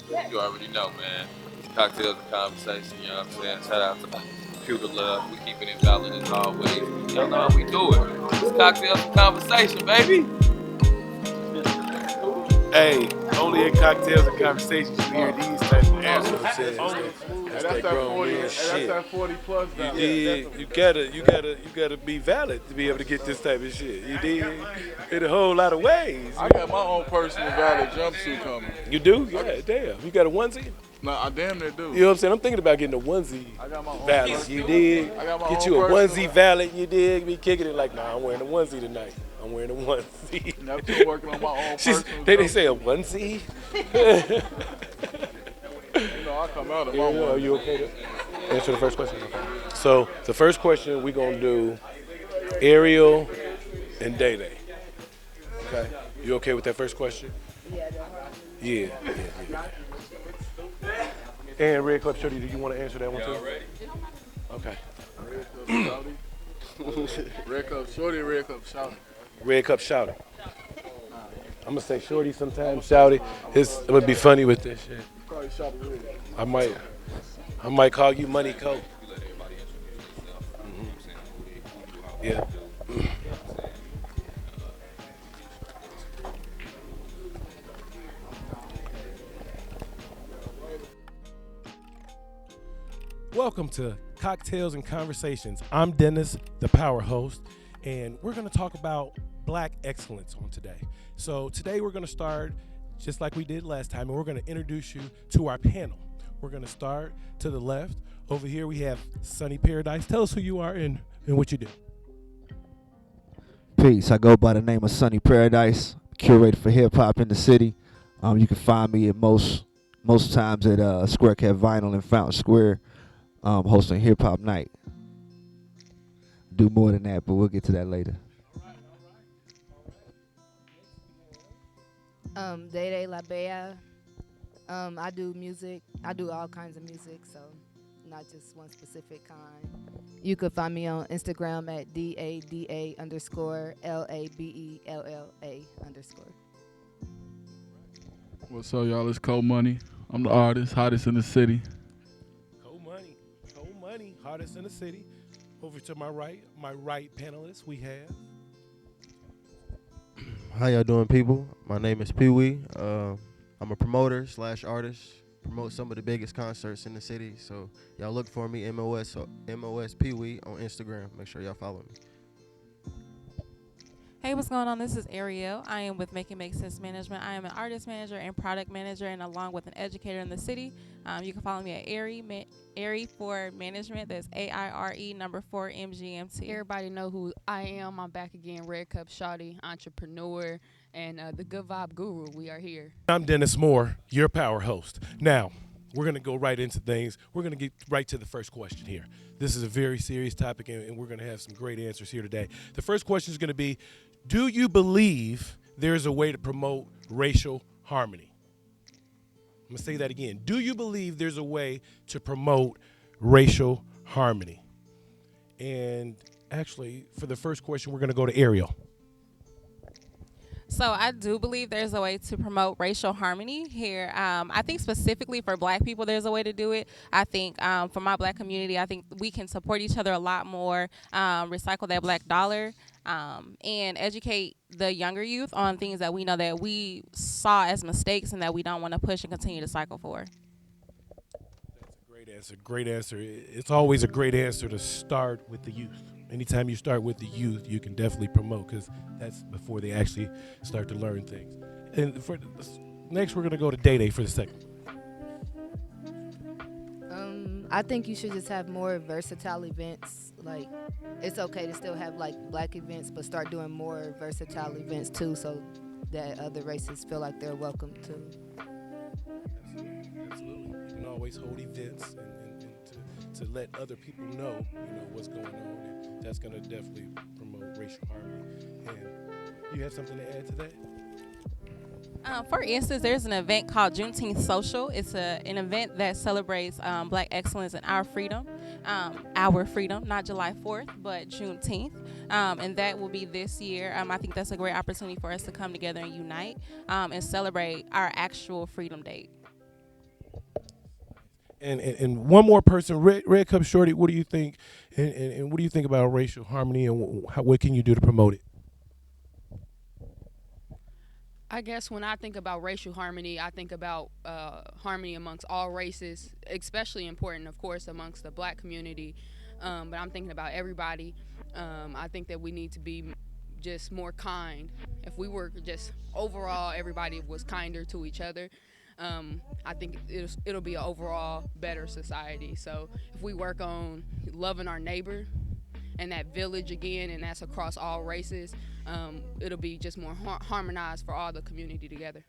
You already know, man. Cocktails and conversation, you know what I'm saying? Shout out to Computer Love. We keeping it valid as always. Y'all know how we do it. It's cocktails and conversation, baby. Hey, only in cocktails and conversations you hear these type of answers. Hey, That's that's that that grown 40. man Hey, that's shit. that 40 plus You valid. did. You gotta be valid to be able to get this type of shit. You did. In a whole lot of ways. I got my own personal valid jumpsuit coming. You do? Yeah, damn. You got a onesie? No, I damn near do. You know what I'm saying? I'm thinking about getting a onesie I got my own valid. You personal. dig? I got my Get own you a personal. onesie valid. You dig? Be kicking it like, nah, I'm wearing a onesie tonight. I'm wearing a onesie. Neptune working on my own personal. They say a onesie. You know, I come out of my Yeah, are one. you okay to answer the first question? Okay. So the first question we're gonna do Ariel and Day Day. Okay. You okay with that first question? Yeah. And Red Club Shorty, do you want to answer that one too? Okay. Red cup shorty, red cup shouting. Red Cup Shouty. I'm gonna say Shorty sometimes. Shouty. I'm gonna be funny with this shit. Probably shouting red. I might. I might call you Money Coke. Yeah. Welcome to Cocktails and Conversations. I'm Dennis, the power host, and we're going to talk about black excellence on today. So, today we're going to start just like we did last time, and we're going to introduce you to our panel. We're going to start to the left. Over here, we have Sunny Paradise. Tell us who you are and what you do. Peace. I go by the name of Sunny Paradise, curator for hip hop in the city. You can find me at most times at Square Cat Vinyl in Fountain Square, hosting Hip Hop Night. Do more than that, but we'll get to that later. Day Day La Bea. I do music. I do all kinds of music, so not just one specific kind. You could find me on Instagram at DADA underscore LABELLA underscore. What's up, y'all? It's Cold Money. I'm the artist, hottest in the city. Cold Money, hottest in the city. Over to my right panelist, we have. How y'all doing, people? My name is Pee Wee. I'm a promoter slash artist. Promote some of the biggest concerts in the city. So y'all look for me, MOS Pee Wee on Instagram. Make sure y'all follow me. Hey, what's going on? This is Ariel. I am with Make It Make Sense Management. I am an artist manager and product manager, and along with an educator in the city. You can follow me at Airy for management. That's AIRE number 4 MGMT. Everybody know who I am. I'm back again, Red Cup Shawty, entrepreneur, and the Good Vibe Guru. We are here. I'm Dennis Moore, your power host. Now, we're going to go right into things. We're going to get right to the first question here. This is a very serious topic, and we're going to have some great answers here today. The first question is going to be, do you believe there's a way to promote racial harmony? I'm going to say that again. Do you believe there's a way to promote racial harmony? And actually, for the first question, we're going to go to Ariel. So I do believe there's a way to promote racial harmony here. I think specifically for Black people, there's a way to do it. I think for my Black community, I think we can support each other a lot more, recycle that Black dollar, and educate the younger youth on things that we know that we saw as mistakes and that we don't want to push and continue to cycle for. Great answer. Great answer. It's always a great answer to start with the youth. Anytime you start with the youth, you can definitely promote because that's before they actually start to learn things. And next, we're going to go to Day Day for the second. I think you should just have more versatile events. Like, it's okay to still have like Black events, but start doing more versatile events too, so that other races feel like they're welcome too. Absolutely. You can always hold events and to let other people know, what's going on, and that's going to definitely promote racial harmony. And you have something to add to that? For instance, there's an event called Juneteenth Social. It's an event that celebrates Black excellence and our freedom, not July 4th, but Juneteenth. And that will be this year. I think that's a great opportunity for us to come together and unite and celebrate our actual freedom date. And one more person, Red Cup Shorty, what do you think? And what do you think about racial harmony, and what can you do to promote it? I guess when I think about racial harmony, I think about harmony amongst all races, especially important, of course, amongst the black community. But I'm thinking about everybody. I think that we need to be just more kind. If we were just overall, everybody was kinder to each other, I think it'll be an overall better society. So if we work on loving our neighbor and that village again, and that's across all races, it'll be just more harmonized for all the community together.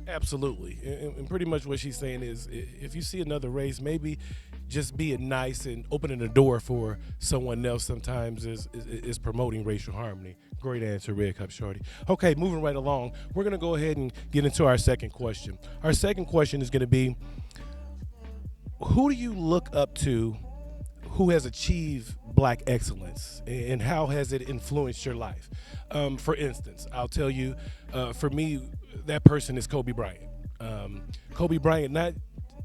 Absolutely, and pretty much what she's saying is, if you see another race, maybe just being nice and opening the door for someone else sometimes is promoting racial harmony. Great answer, Red Cup Shorty. Okay, moving right along, we're gonna go ahead and get into our second question. Our second question is gonna be, who do you look up to who has achieved black excellence, and how has it influenced your life? For instance, I'll tell you, for me, that person is Kobe Bryant. Kobe Bryant,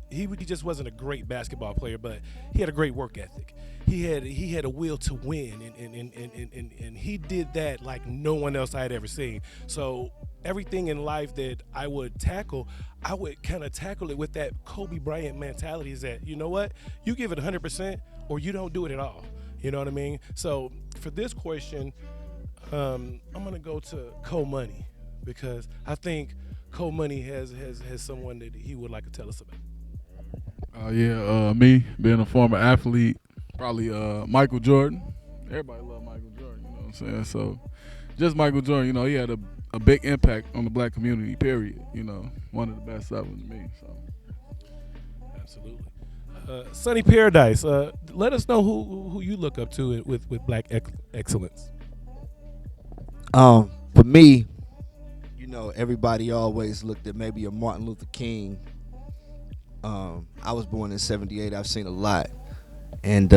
he just wasn't a great basketball player, but he had a great work ethic. He had a will to win, and he did that like no one else I had ever seen. So everything in life that I would tackle, I would kind of tackle it with that Kobe Bryant mentality, is that, you know what, you give it 100% or you don't do it at all. You know what I mean? So for this question, I'm gonna go to Cole Money, because I think Cole Money has someone that he would like to tell us about. Me being a former athlete, probably Michael Jordan. Everybody love Michael Jordan, you know what I'm saying? So just Michael Jordan, he had a big impact on the black community, period. One of the best ever to me. So absolutely. Sonny Paradise, let us know who you look up to with black excellence. For me, everybody always looked at maybe a Martin Luther King. I was born in '78. I've seen a lot, and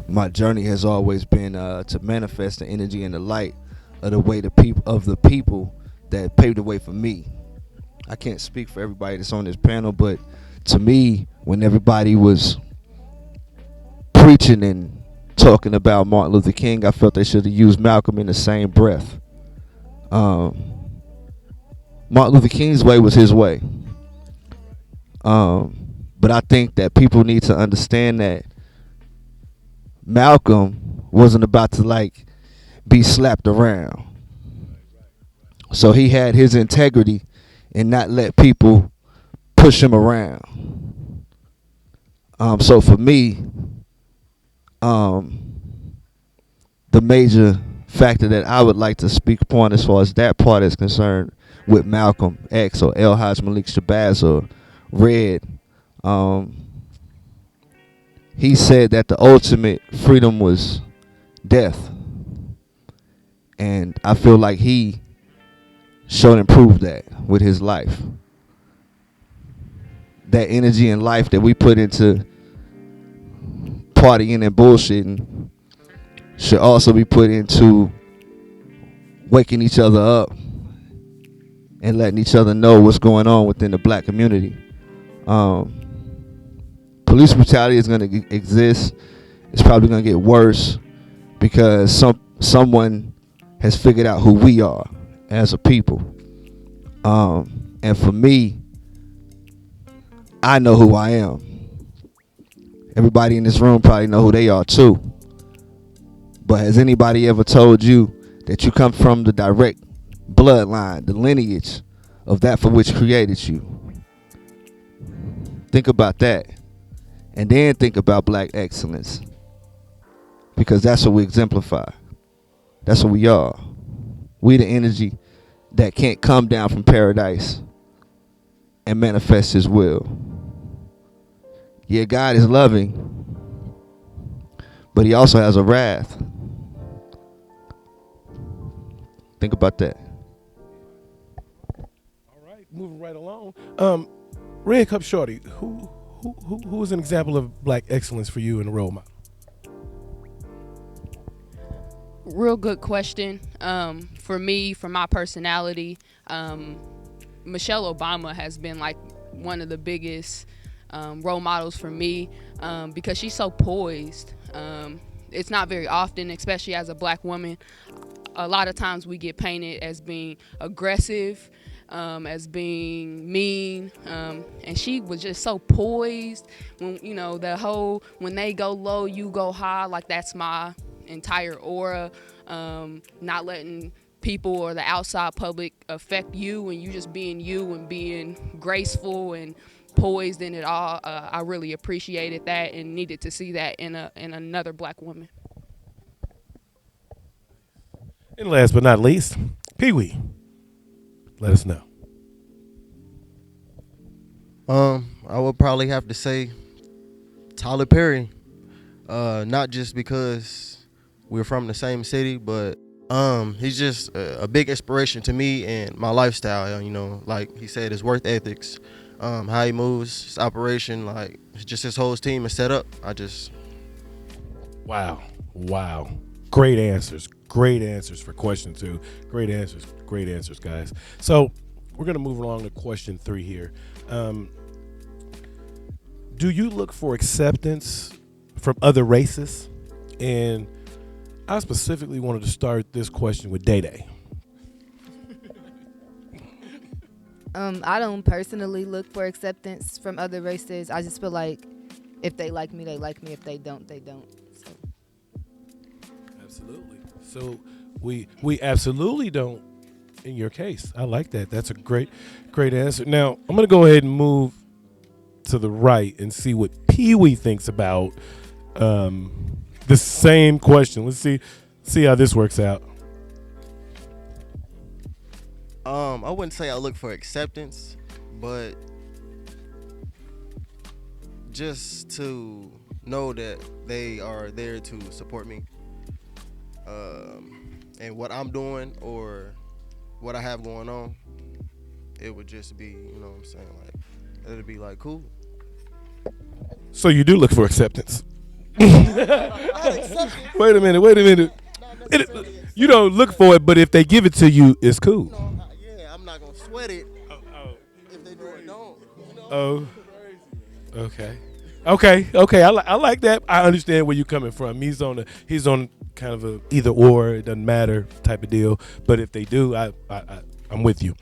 my journey has always been to manifest the energy and the light of the people that paved the way for me. I can't speak for everybody that's on this panel, but to me, when everybody was preaching and talking about Martin Luther King, I felt they should have used Malcolm in the same breath. Martin Luther King's way was his way. But I think that people need to understand that Malcolm wasn't about to be slapped around. So he had his integrity and not let people push him around. So for me, the major factor that I would like to speak upon as far as that part is concerned with Malcolm X or El-Haj Malik Shabazz or Red, he said that the ultimate freedom was death. And I feel like he showed and proved that with his life. That energy and life that we put into partying and bullshitting should also be put into waking each other up and letting each other know what's going on within the black community. Police brutality is going to exist. It's probably going to get worse because someone has figured out who we are as a people. And for me, I know who I am. Everybody in this room probably know who they are too. But has anybody ever told you that you come from the direct bloodline, the lineage of that for which created you? Think about that. And then think about black excellence. Because that's what we exemplify. That's what we are. We the energy that can't come down from paradise and manifest his will. Yeah, God is loving, but he also has a wrath. Think about that. All right, moving right along. Red Cup Shorty, who is an example of black excellence for you and a role model? Real good question. For me, for my personality, Michelle Obama has been one of the biggest role models for me because she's so poised. It's not very often, especially as a black woman. A lot of times we get painted as being aggressive, as being mean, and she was just so poised. When when they go low, you go high. Like, that's my entire aura. Not letting people or the outside public affect you, and you just being you and being graceful and poised in it all. I really appreciated that and needed to see that in another black woman. And last but not least, Pee Wee. Let us know. I would probably have to say Tyler Perry. Not just because we're from the same city, but he's just a big inspiration to me and my lifestyle. Like he said, his work ethics, how he moves, his operation, like just his whole team is set up. Wow. Great answers for question 2. Great answers, guys. So we're going to move along to question 3 here. Do you look for acceptance from other races? And I specifically wanted to start this question with Day Day. I don't personally look for acceptance from other races. I just feel like if they like me, they like me. If they don't, they don't. So. Absolutely. So we absolutely don't in your case. I like that. That's a great answer. Now, I'm going to go ahead and move to the right and see what Pee Wee thinks about the same question. Let's see how this works out. I wouldn't say I look for acceptance, but just to know that they are there to support me and what I'm doing or what I have going on. It would just be, what I'm saying, like, it'd be like, cool. So you do look for acceptance. Wait a minute. You don't look for it, but if they give it to you, it's cool. I'm not gonna sweat it. If they do or don't. Oh, okay. I like that. I understand where you're coming from. He's on kind of a either or, it doesn't matter type of deal. But if they do, I'm with you.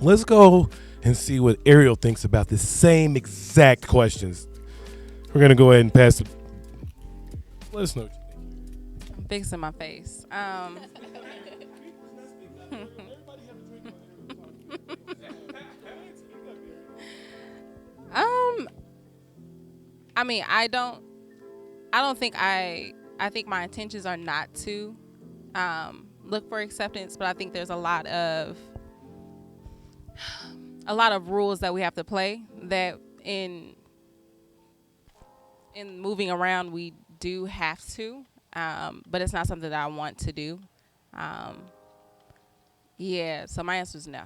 Let's go and see what Ariel thinks about the same exact questions. We're gonna go ahead and pass it. Let us know. I'm fixing my face. I mean, I think my intentions are not to look for acceptance, but I think there's a lot of rules that we have to play that in moving around we do have to, but it's not something that I want to do. So my answer is no.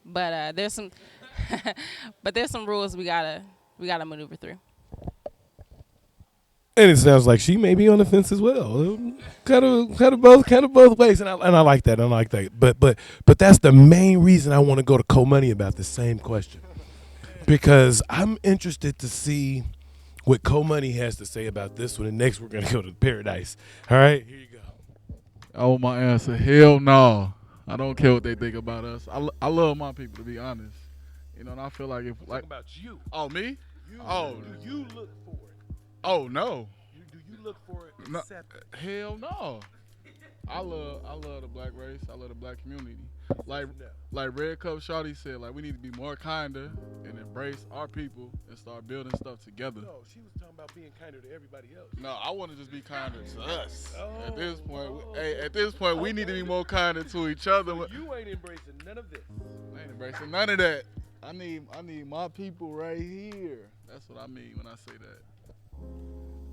But there's some rules we gotta maneuver through. And it sounds like she may be on the fence as well. Kind of both ways, and I like that. But that's the main reason I want to go to Co-Money about the same question, because I'm interested to see what Co-Money has to say about this one. And next, we're gonna go to Paradise. All right, here you go. Oh, my answer, hell no. I don't care what they think about us. I love my people, to be honest. And I feel like Talking about you. Oh, me? Do you look for it? Oh, no. Do you look for it? No, hell no. I love the black race. I love the black community. Like Red Cup Shawty said, like, we need to be more kinder and embrace our people and start building stuff together. No, she was talking about being kinder to everybody else. No, I want to just be kinder to us. At this point, we need to be more kinder to each other. So you ain't embracing none of this. I ain't embracing none of that. I need my people right here. That's what I mean when I say that.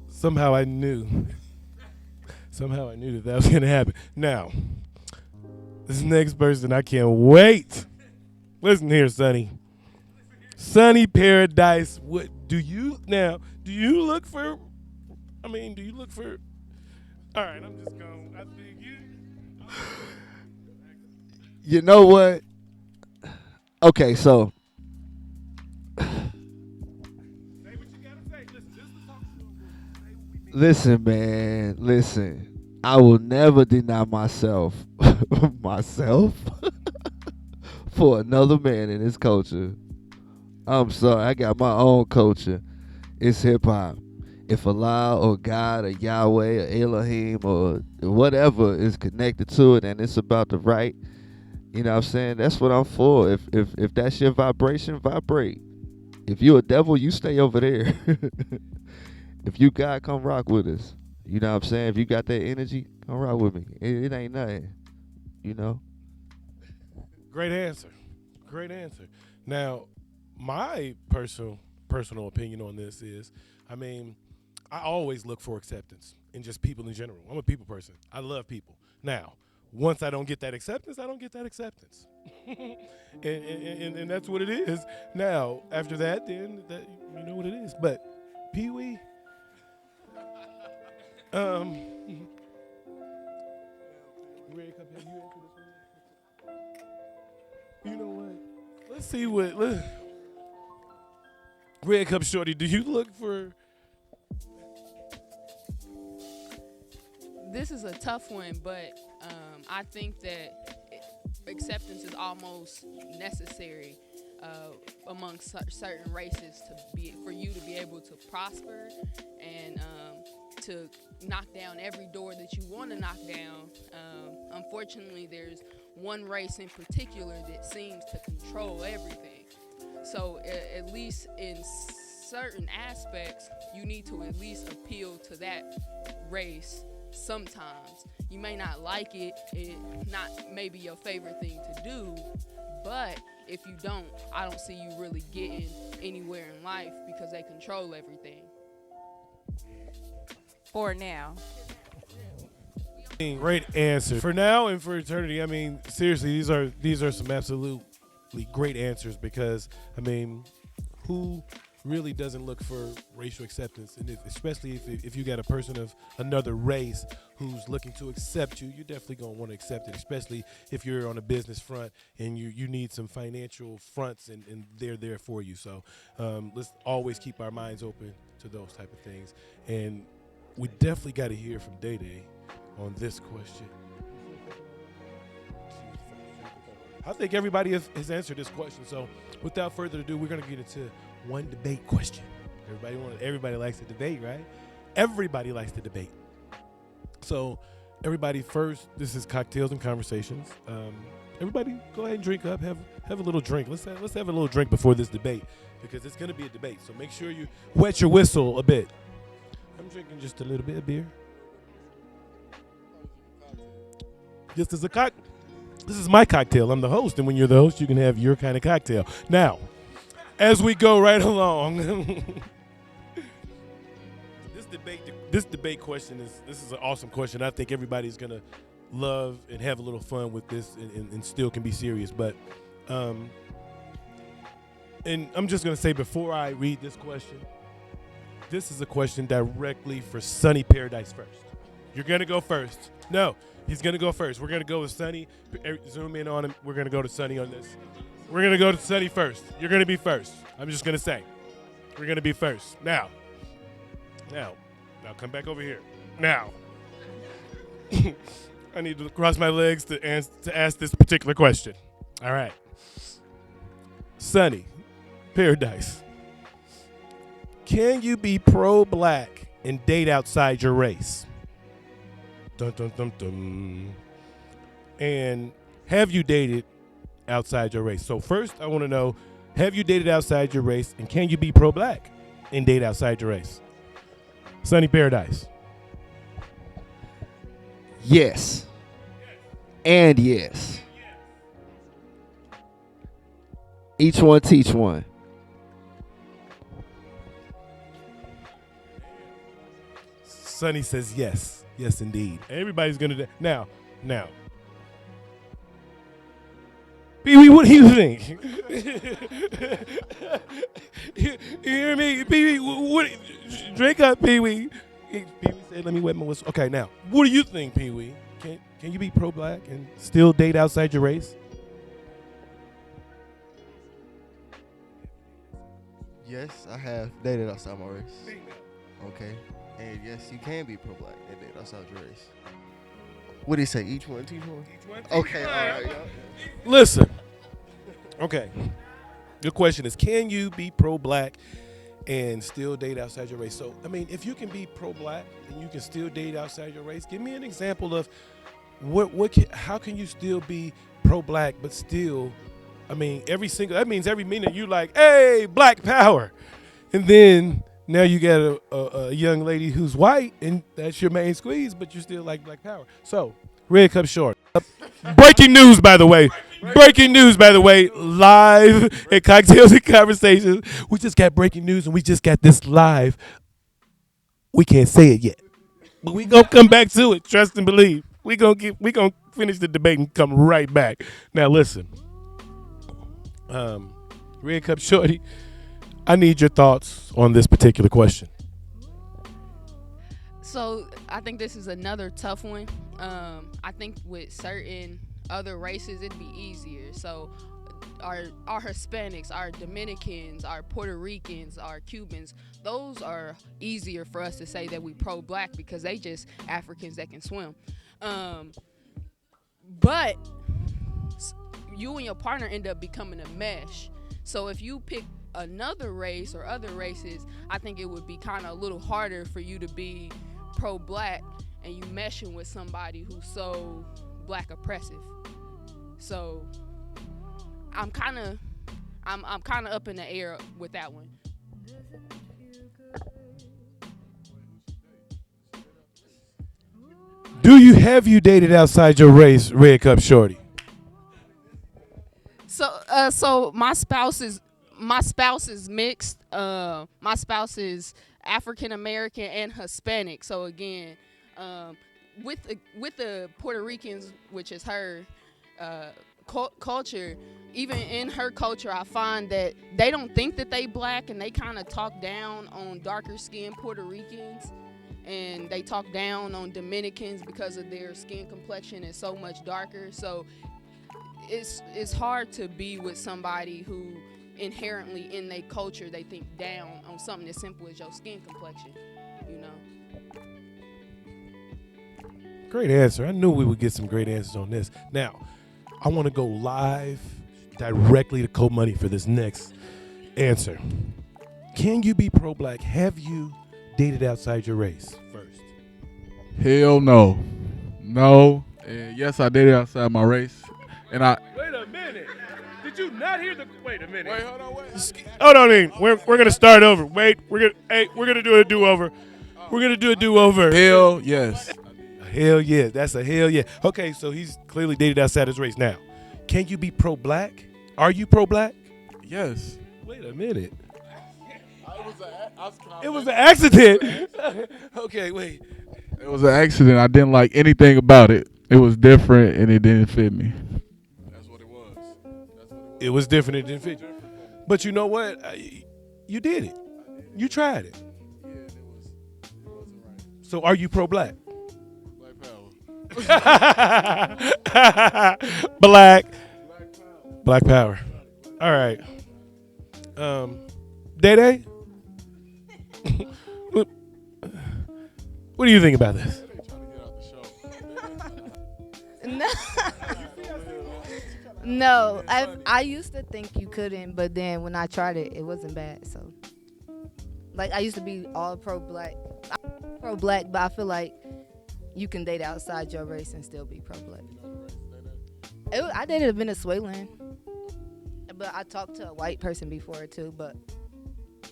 Somehow I knew that was going to happen. Now, this next person, I can't wait. Listen here, Sonny. Sonny Paradise, what do you look for? All right, I'm just going. I think You know what? Okay, so Listen, man. Listen. I will never deny myself myself for another man in this culture. I'm sorry. I got my own culture. It's hip hop. If Allah or God or Yahweh or Elohim or whatever is connected to it and it's about the right, you know what I'm saying? That's what I'm for. If that's your vibration, vibrate. If you a devil, you stay over there. If you God, come rock with us. You know what I'm saying? If you got that energy, come rock with me. It ain't nothing. You know? Great answer. Great answer. Now, my personal opinion on this is, I mean, I always look for acceptance in just people in general. I'm a people person. I love people. Now, once I don't get that acceptance, I don't get that acceptance. and that's what it is. Now, after that, then that, you know what it is. But Pee Wee, you know what? Let's see what Red Cup Shorty, do you look for? This is a tough one, but I think that acceptance is almost necessary amongst certain races for you to be able to prosper and to knock down every door that you want to knock down. Unfortunately, there's one race in particular that seems to control everything. So at least in certain aspects, you need to at least appeal to that race sometimes. You may not like it, it's not maybe your favorite thing to do, but if you don't, I don't see you really getting anywhere in life because they control everything. For now. Great answer. For now and for eternity, I mean, seriously, these are some absolutely great answers because, I mean, who really doesn't look for racial acceptance? And especially if you got a person of another race who's looking to accept you, you're definitely going to want to accept it, especially if you're on a business front and you need some financial fronts and they're there for you. So let's always keep our minds open to those type of things. And we definitely got to hear from Day Day on this question. I think everybody has answered this question. So without further ado, we're going to get into one debate question. Everybody likes to debate, right? Everybody likes to debate. So everybody first, this is Cocktails and Conversations. Everybody go ahead and drink up. Have a little drink. Let's have a little drink before this debate because it's going to be a debate. So make sure you wet your whistle a bit. I'm drinking just a little bit of beer. This is my cocktail. I'm the host, and when you're the host, you can have your kind of cocktail. Now, as we go right along, this debate question is an awesome question. I think everybody's gonna love and have a little fun with this, and still can be serious. But, and I'm just gonna say before I read this question, this is a question directly for Sunny Paradise first. You're gonna go first. No. He's going to go first. We're going to go with Sunny. Zoom in on him. We're going to go to Sunny on this. We're going to go to Sunny first. You're going to be first. I'm just going to say. We're going to be first. Now, come back over here. Now, I need to cross my legs to ask this particular question. All right. Sunny Paradise. Can you be pro-black and date outside your race? Dun, dun, dun, dun. And have you dated outside your race? So first, I want to know, have you dated outside your race, and can you be pro-black and date outside your race? Sunny Paradise. Yes. And yes. Each one teach one. Sunny says yes. Yes, indeed. Everybody's going to... Now. Pee-wee, what do you think? you hear me? Pee-wee, what... Drink up, Pee-wee. Pee-wee said, let me wet my whistle. Okay, now, what do you think, Pee-wee? Can you be pro-black and still date outside your race? Yes, I have dated outside my race. Okay. And yes, you can be pro-black and date outside your race. What do you say? Each one, teach one? Okay, all right. Yeah. Listen. Okay. Your question is, can you be pro-black and still date outside your race? So, I mean, if you can be pro-black and you can still date outside your race, give me an example of how can you still be pro-black but still, I mean, that means every minute you like, hey, black power. And then now you got a young lady who's white and that's your main squeeze, but you still like black power. So, Red Cup Short. Breaking news, by the way. Breaking news, by the way, live at Cocktails and Conversations. We just got breaking news and we just got this live. We can't say it yet, but we gonna come back to it. Trust and believe. We gonna finish the debate and come right back. Now listen, Red Cup Shorty, I need your thoughts on this particular question. So I think this is another tough one. I think with certain other races it'd be easier. So our Hispanics, our Dominicans, our Puerto Ricans, our Cubans, those are easier for us to say that we pro-black because they just Africans that can swim. But you and your partner end up becoming a mesh. So if you pick another race or other races, I think it would be kind of a little harder for you to be pro-black and you meshing with somebody who's so black oppressive. So I'm kind of up in the air with that one. Have you dated outside your race, Red Cup Shorty? So my spouse is mixed. My spouse is African American and Hispanic. So again, with the Puerto Ricans, which is her culture, even in her culture, I find that they don't think that they black, and they kind of talk down on darker skinned Puerto Ricans, and they talk down on Dominicans because of their skin complexion is so much darker. So it's hard to be with somebody who inherently in their culture they think down on something as simple as your skin complexion, you know. Great answer. I knew we would get some great answers on this. Now, I want to go live directly to Cold Money for this next answer. Can you be pro-black? Have you dated outside your race first? Hell no. No. And yes, I dated outside my race. And I... Wait a minute. Did you not hear the... Wait a minute. Wait, hold on, wait. Hold on, Ian. We're going to start over. Wait, we're going to do a do-over. We're going to do a do-over. Hell yes. Hell yeah. That's a hell yeah. Okay, so he's clearly dated outside his race. Now, can you be pro-black? Are you pro-black? Yes. Wait a minute. It was an accident. Okay, wait. It was an accident. I didn't like anything about it. It was different and it didn't fit me. That's what it was. It was different. It didn't fit you. But you know what? You did it. You tried it. Yeah, it wasn't right. So are you pro-black? Black power. Black power. All right. Day-Day? What do you think about this? No, I used to think you couldn't, but then when I tried it, it wasn't bad. So, like, I used to be all pro-black, but I feel like you can date outside your race and still be pro-black. I dated a Venezuelan, but I talked to a white person before too. But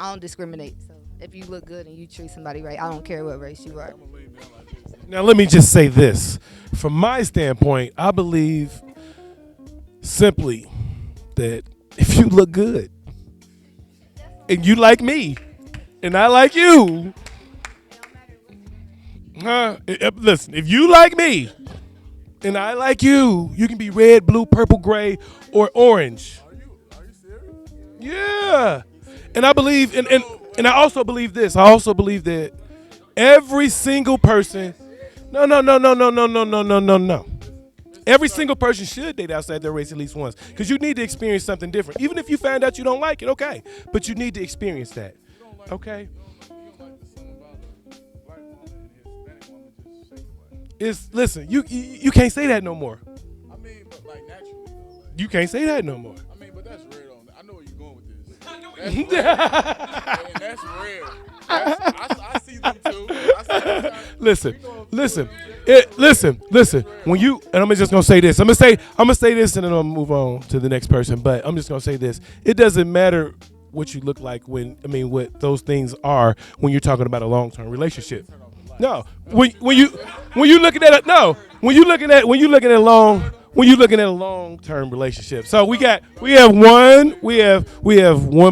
I don't discriminate. So if you look good and you treat somebody right, I don't care what race you are. Now let me just say this. From my standpoint, I believe simply that if you look good and you like me and I like you, listen, if you like me and I like you, you can be red, blue, purple, gray, or orange. Are you serious? Yeah. And I believe, and I also believe this. I also believe that every single person, no. Every single person should date outside their race at least once, because you need to experience something different. Even if you find out you don't like it, okay, but you need to experience that, okay? You don't like the song about black It's listen. You can't say that no more. I mean, but like naturally, though, like, You can't say that no more. I mean, but that's rare. I know where you're going with this. That's rare. And that's rare. I see them too. I see them Listen. When you and I'm just gonna say this. I'm gonna say this, and then I'm gonna move on to the next person. But I'm just gonna say this. It doesn't matter what you look like what those things are when you're talking about a long-term relationship. No, when you looking at a long-term relationship. So we have one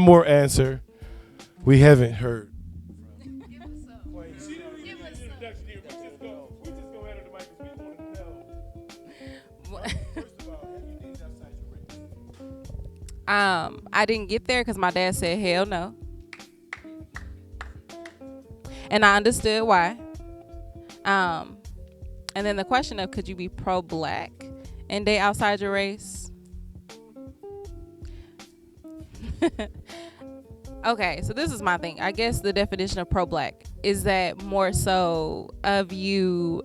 more answer. We haven't heard. I didn't get there because my dad said hell no, and I understood why. And then the question of could you be pro-black and date outside your race? Okay, so this is my thing. I guess the definition of pro-black is that more so of you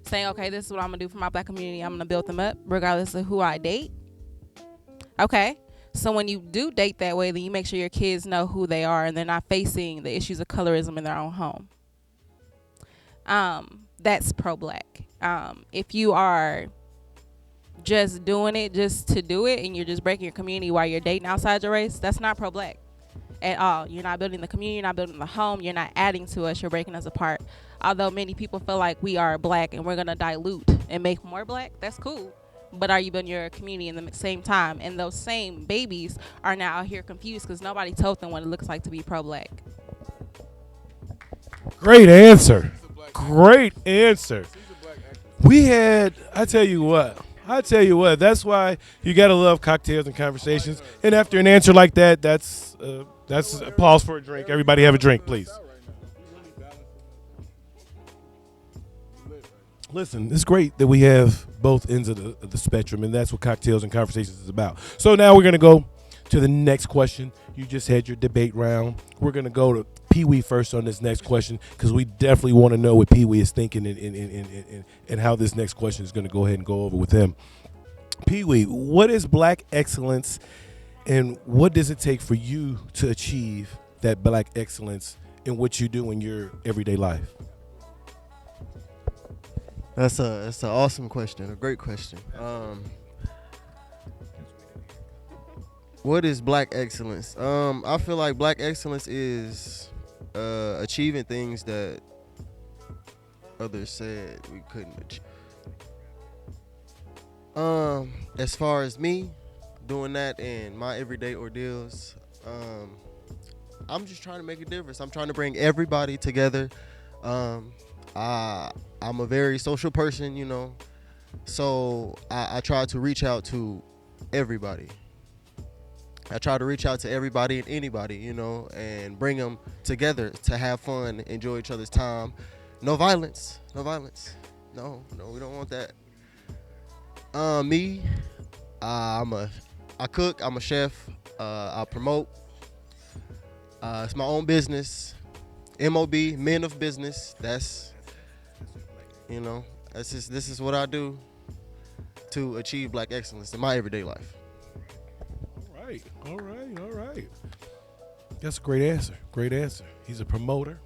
saying, okay, this is what I'm gonna do for my black community. I'm gonna build them up regardless of who I date. Okay, so when you do date that way, then you make sure your kids know who they are and they're not facing the issues of colorism in their own home. That's pro-black. If you are just doing it just to do it and you're just breaking your community while you're dating outside your race, that's not pro-black at all. You're not building the community, you're not building the home, you're not adding to us, you're breaking us apart. Although many people feel like we are black and we're gonna dilute and make more black, that's cool. But are you building your community in the same time? And those same babies are now out here confused because nobody told them what it looks like to be pro-black. Great answer. I tell you what, that's why you gotta love cocktails and conversations. And after an answer like that, that's a pause for a drink. Everybody have a drink, please. Listen, it's great that we have both ends of the spectrum, and that's what cocktails and conversations is about. So now we're gonna go to the next question. You just had your debate round. We're gonna go to Pee Wee first on this next question because we definitely want to know what Pee Wee is thinking and how this next question is gonna go ahead and go over with him. Pee Wee, what is black excellence, and what does it take for you to achieve that black excellence in what you do in your everyday life? That's an awesome question, a great question. What is black excellence? I feel like black excellence is achieving things that others said we couldn't achieve. As far as me doing that in my everyday ordeals, I'm just trying to make a difference. I'm trying to bring everybody together. I'm a very social person, you know, so I try to reach out to everybody. I try to reach out to everybody and anybody, you know, and bring them together to have fun, enjoy each other's time. No violence. No, we don't want that. I cook, I'm a chef, I promote. It's my own business. MOB, Men of Business. That's, you know, this is what I do to achieve black excellence in my everyday life. All right. That's a great answer. He's a promoter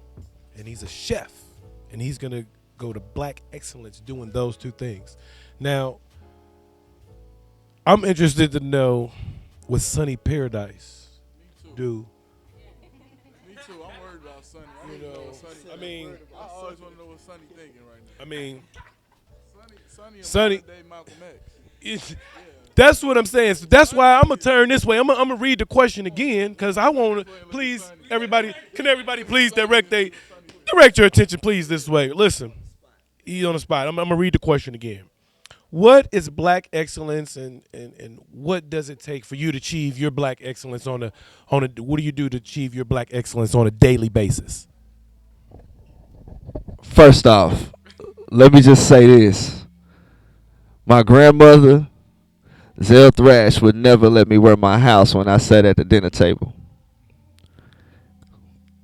and he's a chef, and he's gonna go to black excellence doing those two things. Now, I'm interested to know what Sonny Paradise do. Me too. I'm worried about Sonny. I always want to know what Sonny thinking right now. I mean, Sonny Malcolm X. That's what I'm saying. So that's why I'm gonna turn this way. I'm gonna read the question again because I want to. Please, everybody, can everybody please direct your attention, please, this way. Listen, he's on the spot. I'm gonna read the question again. What is black excellence, and what does it take for you to achieve your black excellence on a? What do you do to achieve your black excellence on a daily basis? First off, let me just say this. My grandmother, Zell Thrash, would never let me wear my house when I sat at the dinner table.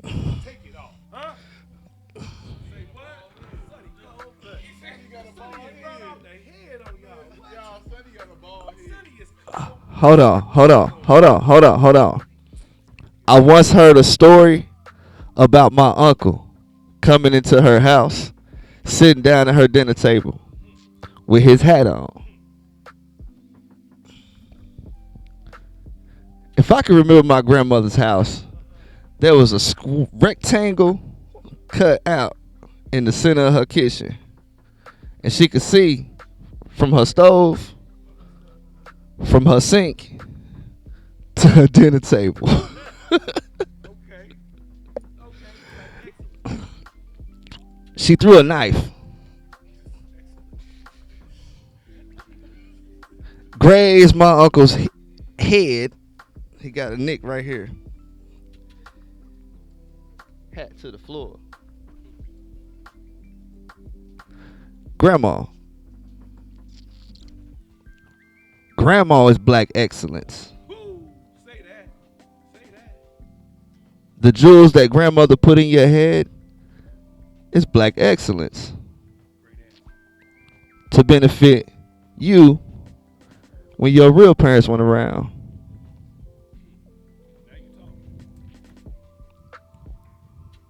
Take it off, huh? Say what? Hold on, hold on, hold on, hold on, hold on. I once heard a story about my uncle coming into her house, sitting down at her dinner table with his hat on. If I can remember my grandmother's house, there was a rectangle cut out in the center of her kitchen. And she could see from her stove, from her sink, to her dinner table. She threw a knife. Grazed my uncle's head. He got a nick right here. Hat to the floor. Grandma. Grandma is black excellence. Say that. Say that. The jewels that grandmother put in your head is black excellence. To benefit you when your real parents weren't around.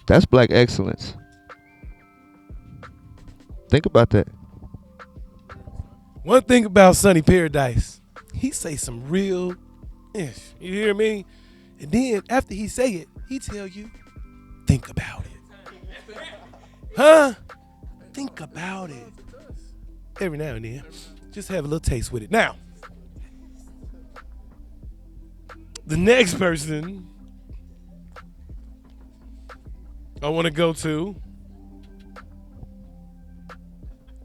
That's black excellence. Think about that. One thing about Sonny Paradise, he say some real ish. You hear me? And then after he say it, he tell you, think about it. Huh? Think about it. Every now and then. Just have a little taste with it. Now, the next person I want to go to.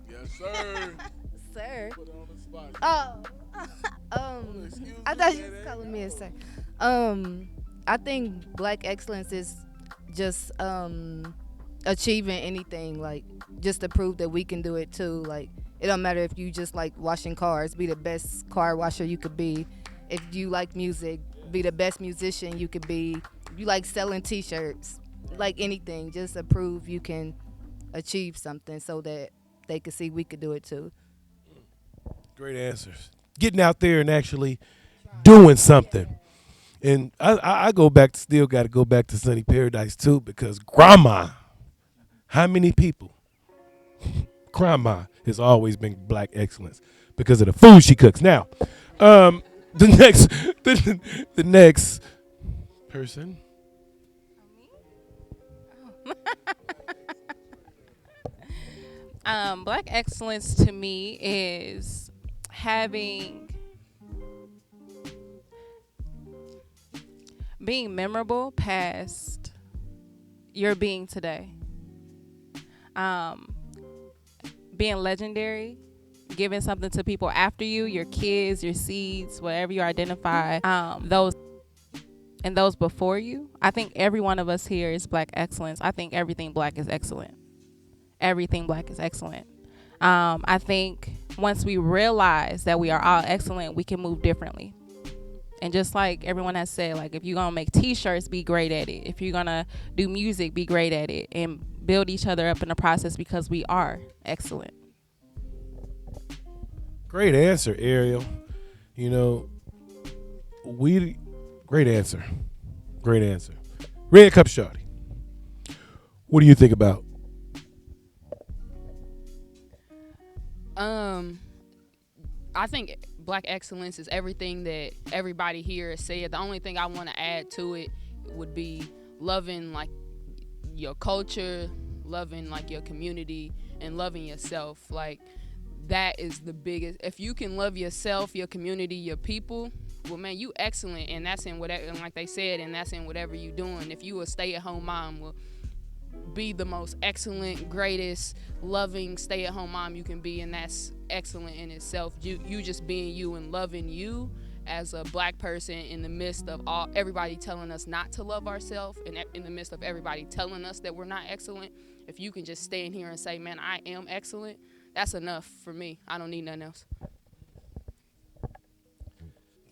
Yes, sir. Sir. Put it on the spot. I thought you was calling me a sir. I think black excellence is just achieving anything, like just to prove that we can do it too. Like it don't matter if you just like washing cars, be the best car washer you could be. If you like music, be the best musician you could be. If you like selling t-shirts, like anything, just to prove you can achieve something so that they could see we could do it too. Great answers. Getting out there and actually doing something. And I go back, still got to go back to Sonny Paradise too, because grandma, how many people? Grandma has always been black excellence because of the food she cooks. Now, the next person. Black excellence to me is being memorable past your being today. Being legendary, giving something to people after you, your kids, your seeds, whatever you identify, those before you. I think every one of us here is black excellence. I think everything black is excellent. Everything black is excellent. I think once we realize that we are all excellent, we can move differently. And just like everyone has said, like if you're going to make t-shirts, be great at it. If you're going to do music, be great at it. And build each other up in the process because we are excellent. Great answer, Ariel. You know, great answer. Great answer. Red Cup Shawty, what do you think about? I think black excellence is everything that everybody here has said. The only thing I want to add to it would be loving like your culture, loving like your community, and loving yourself. Like that is the biggest. If you can love yourself, your community, your people, well, man, you excellent, and that's in whatever. And like they said, and that's in whatever you doing. If you a stay-at-home mom, well, be the most excellent, greatest, loving stay-at-home mom you can be, and that's excellent in itself. You just being you and loving you as a black person in the midst of everybody telling us not to love ourselves, and in the midst of everybody telling us that we're not excellent. If you can just stand here and say, man, I am excellent, that's enough for me. I don't need nothing else.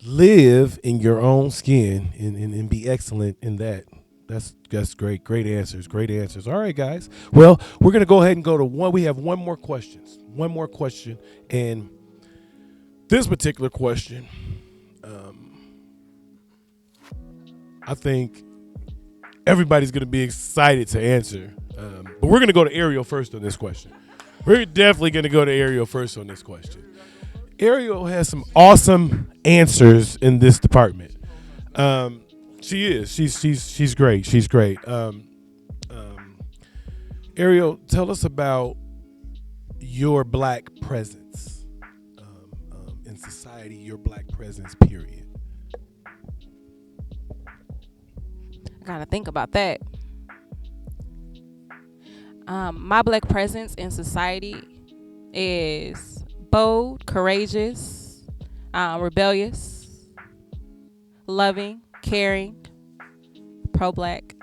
Live in your own skin and be excellent in that. That's great. Great answers. Great answers. All right, guys. Well, we're going to go ahead and go to one. We have one more question. And this particular question, I think everybody's going to be excited to answer. But we're going to go to Ariel first on this question. We're definitely going to go to Ariel first on this question. Ariel has some awesome answers in this department. She is. She's great. She's great. Ariel, tell us about your black presence in society, your black presence, period. I gotta think about that. My black presence in society is bold, courageous, rebellious, loving, caring, pro-black,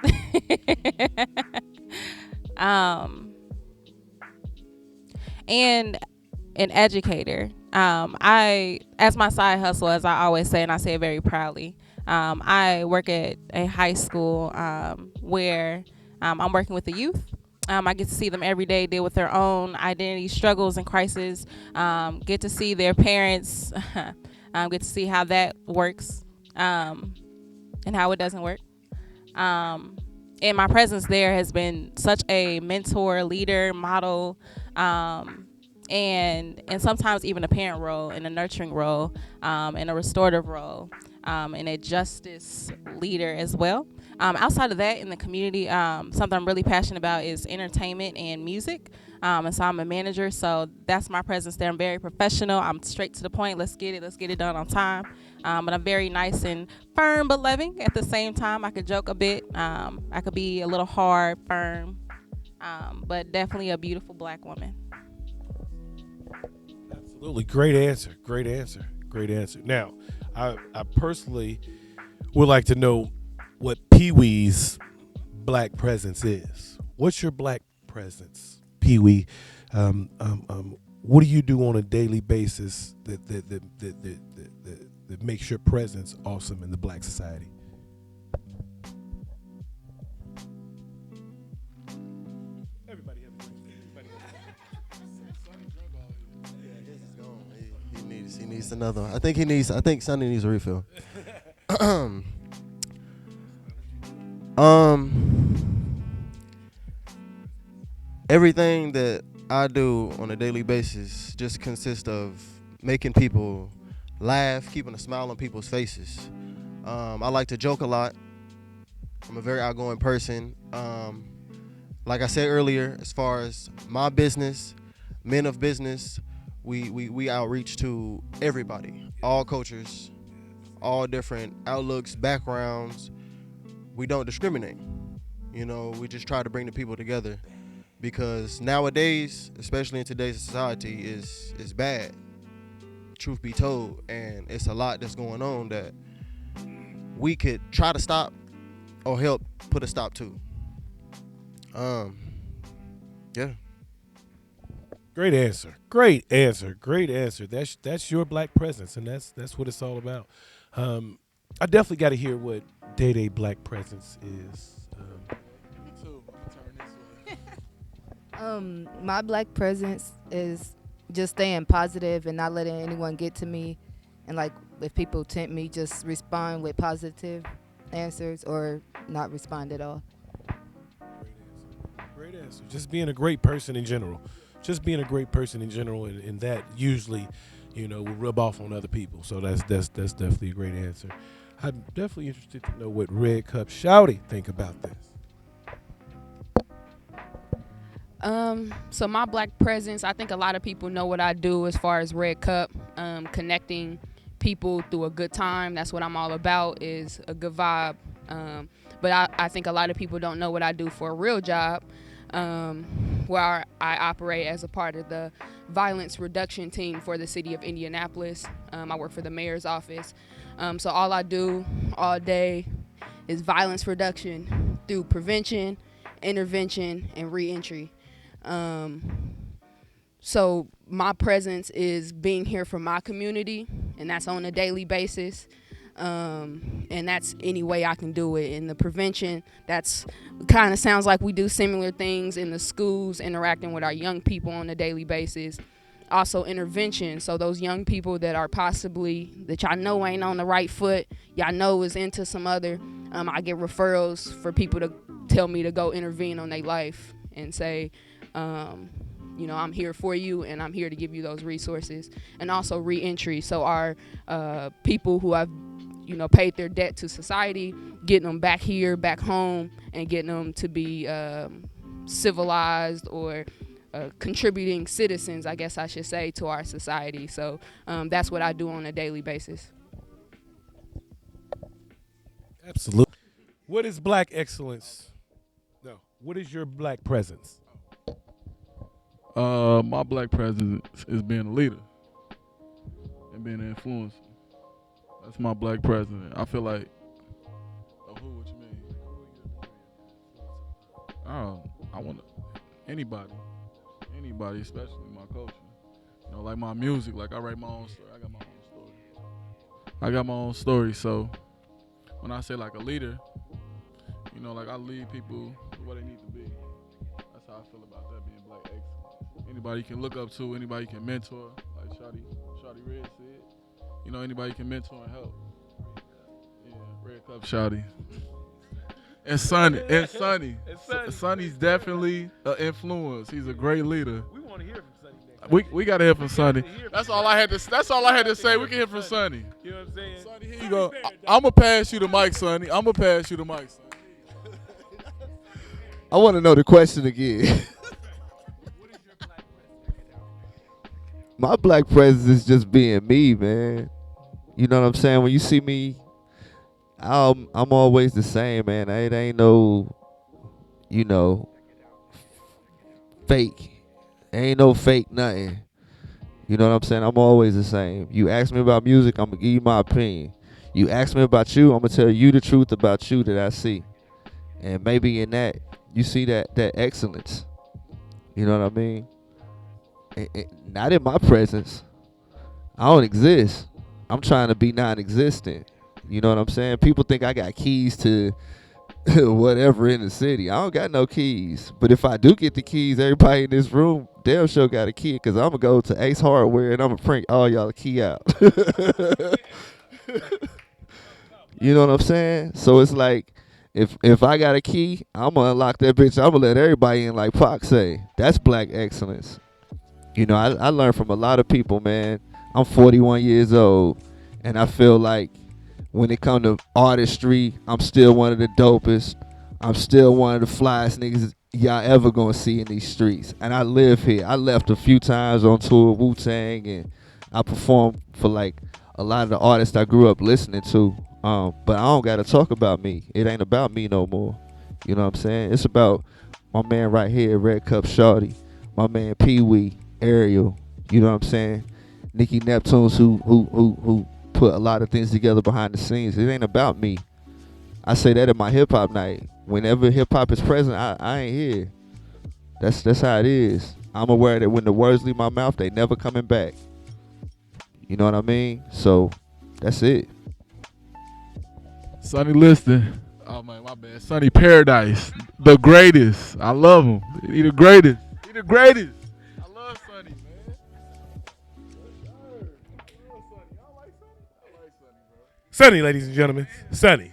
and an educator. I, as my side hustle, as I always say, and I say it very proudly, I work at a high school where I'm working with the youth. I get to see them every day deal with their own identity struggles and crises, get to see their parents, get to see how that works and how it doesn't work. And my presence there has been such a mentor, leader, model, and sometimes even a parent role, and a nurturing role, and a restorative role, and a justice leader as well. Outside of that, in the community, something I'm really passionate about is entertainment and music. And so I'm a manager, so that's my presence there. I'm very professional. I'm straight to the point. Let's get it done on time. But I'm very nice and firm but loving at the same time. I could joke a bit. I could be a little hard, firm, but definitely a beautiful black woman. Absolutely. Great answer. Great answer. Great answer. Now, I personally would like to know what Pee Wee's black presence is. What's your black presence, Pee Wee? What do you do on a daily basis that makes your presence awesome in the black society? Everybody have He needs another one. I think Sonny needs a refill. Everything that I do on a daily basis just consists of making people laugh, keeping a smile on people's faces. I like to joke a lot. I'm a very outgoing person. Like I said earlier, as far as my business, men of business, we outreach to everybody, all cultures, all different outlooks, backgrounds. We don't discriminate. You know, we just try to bring the people together, because nowadays, especially in today's society, is bad, truth be told, and it's a lot that's going on that we could try to stop or help put a stop to. Yeah. Great answer. Great answer. Great answer. That's your black presence, and that's what it's all about. I definitely got to hear what Day black presence is. Me too. Turn this way. My black presence is just staying positive and not letting anyone get to me, and like if people tempt me, just respond with positive answers or not respond at all. Great answer. Just being a great person in general. And that usually, will rub off on other people. So that's definitely a great answer. I'm definitely interested to know what Red Cup Shouty think about this. So my black presence, I think a lot of people know what I do as far as Red Cup, connecting people through a good time. That's what I'm all about, is a good vibe. But I think a lot of people don't know what I do for a real job, where I operate as a part of the violence reduction team for the city of Indianapolis. I work for the mayor's office. So all I do all day is violence reduction through prevention, intervention, and reentry. So my presence is being here for my community, and that's on a daily basis. And that's any way I can do it. In the prevention, that's kind of sounds like we do similar things in the schools, interacting with our young people on a daily basis. Also intervention, so those young people that are possibly, that y'all know ain't on the right foot, y'all know is into some other, I get referrals for people to tell me to go intervene on their life and say, I'm here for you and I'm here to give you those resources. And also reentry, so our people who have paid their debt to society, getting them back here, back home, and getting them to be civilized or contributing citizens, I guess I should say, to our society. So that's what I do on a daily basis. Absolutely. What is black excellence? No. What is your black presence? My black presence is being a leader and being an influencer. That's my black president. I feel like, who? What you mean? I want anybody, especially my culture. Like my music. Like I write my own story. I got my own story. So when I say like a leader, like I lead people where they need to be. That's how I feel about that, being black excellence. Anybody you can look up to, anybody you can mentor, like Shawty Red said. Anybody you can mentor and help. Yeah, Red Cup Shawty. And Sonny's definitely an influence. He's a great leader. We want to hear from Sonny next. We gotta hear from Sonny. That's all I had to say. We can hear from Sonny. You know what I'm saying? Sonny, here you go. I'ma pass you the mic, Sonny. I want to know the question again. My black presence is just being me, man. You know what I'm saying? When you see me, I'm always the same, man. It ain't no, fake. Ain't no fake nothing. You know what I'm saying? I'm always the same. You ask me about music, I'm going to give you my opinion. You ask me about you, I'm going to tell you the truth about you that I see. And maybe in that, you see that excellence. You know what I mean? Not in my presence. I don't exist. I'm trying to be non-existent. You know what I'm saying? People think I got keys to whatever in the city. I don't got no keys. But if I do get the keys, everybody in this room damn sure got a key, because I'm going to go to Ace Hardware and I'm going to print all y'all a key out. You know what I'm saying? So it's like, if I got a key, I'm going to unlock that bitch. I'm going to let everybody in, like Pac say. That's black excellence. I learned from a lot of people, man. I'm 41 years old, and I feel like when it comes to artistry, I'm still one of the dopest. I'm still one of the flyest niggas y'all ever gonna see in these streets. And I live here. I left a few times on tour with Wu-Tang, and I performed for like a lot of the artists I grew up listening to. But I don't gotta talk about me. It ain't about me no more. You know what I'm saying? It's about my man right here, Red Cup Shawty, my man Pee Wee, Ariel. You know what I'm saying? Nikki Neptunes, who put a lot of things together behind the scenes. It ain't about me. I say that at my hip hop night. Whenever hip hop is present, I ain't here. That's how it is. I'm aware that when the words leave my mouth, they never coming back. You know what I mean? So that's it. Sonny Liston. Oh man, my bad. Sonny Paradise, the greatest. I love him. He the greatest. I love Sonny, man. Sonny, ladies and gentlemen. Sonny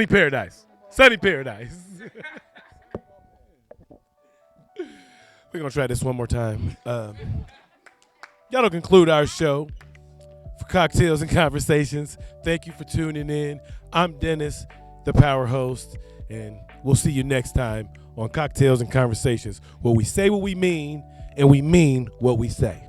Paradise. Sonny Paradise. We're going to try this one more time. Y'all conclude our show for Cocktails and Conversations. Thank you for tuning in. I'm Dennis, the Power Host, and we'll see you next time on Cocktails and Conversations, where we say what we mean and we mean what we say.